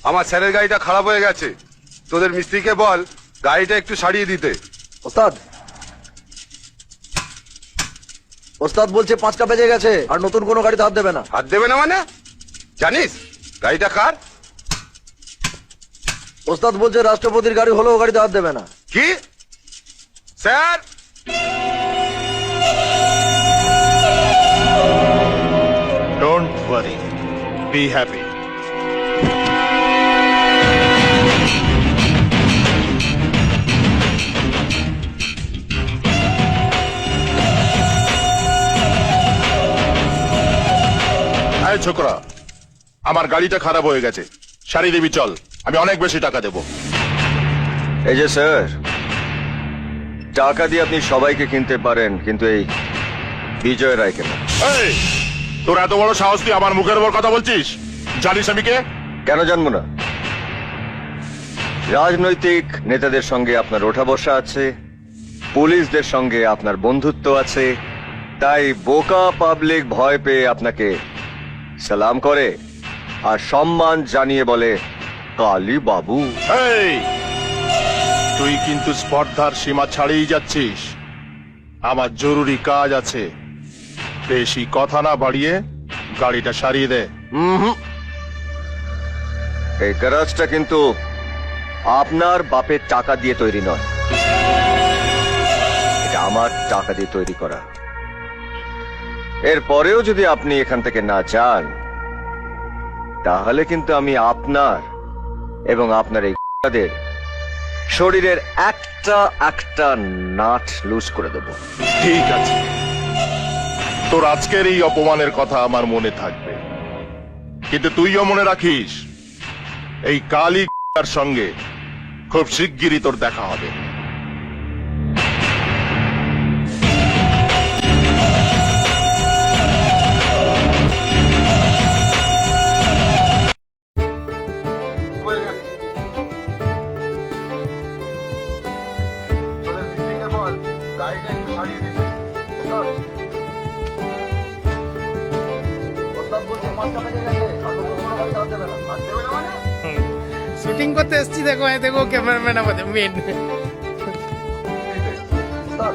আমার স্যারের গাড়িটা খারাপ হয়ে গেছে, তোদের মিস্ত্রিকে বল গাড়িটা একটু সারিয়ে দিতে। ওস্তাদ, ওস্তাদ বলছে 5টা বেজে গেছে, আর নতুন কোনো গাড়িতে হাত দেবে না। হাত দেবে না মানে? জানিস গাড়িটা কার? ওস্তাদ বলছে রাষ্ট্রপতির গাড়ি হলেও গাড়িতে হাত দেবে না। কি sir? Don't worry. Be happy. এই ছোকরা, আমার গাড়িটা খারাপ হয়ে গেছে, সারিয়ে দিবি চল, আমি অনেক বেশি টাকা দেবো। এই যে স্যার, টাকা দিয়ে আপনি সবাইকে কিনতে পারেন, কিন্তু এই বিজয় রায়কে না। এই, তোর এত বড় সাহস, তুই আমার মুখের উপর কথা বলছিস? জানিস আমি কে? কেন জানবো না? রাজনৈতিক নেতাদের সঙ্গে আপনার ওঠা বসা আছে, পুলিশদের সঙ্গে আপনার বন্ধুত্ব আছে, তাই বোকা পাবলিক ভয় পেয়ে আপনাকে সালাম করে আর সম্মান জানিয়ে বলে কালী বাবু। এই, তুই কিন্তু স্পর্ধার সীমা ছাড়িয়ে যাচ্ছিস। আমার জরুরি কাজ আছে, বেশি কথা না বাড়িয়ে গাড়িটা সারিয়ে দে। এই কারাজটা কিন্তু আপনার বাপের টাকা দিয়ে তৈরি নয়, এটা আমার টাকা দিয়ে তৈরি করা। এরপরেও যদি আপনি এখান থেকে না যান, তাহলে কিন্তু আমি আপনার এবং আপনার এই শরীরের একটা একটা নাট লুজ করে দেব। ঠিক আছে, তোর আজকের এই অপমানের কথা আমার মনে থাকবে, কিন্তু তুইও মনে রাখিস, এই কালী সঙ্গে খুব শিগগিরই তোর দেখা হবে। তোদের মিস্ত্রিকে বল গাড়িটা একটু সারিয়ে দিতে। ওস্তাদ বলছে 5টা বেজে গেছে, আর নতুন কোনো গাড়িতে হাত দেবে না। হাত দেবে না মানে? শুটিং করতে এসছি, দেখো দেখো ক্যামেরাম্যান আমাদের মেন। ওস্তাদ,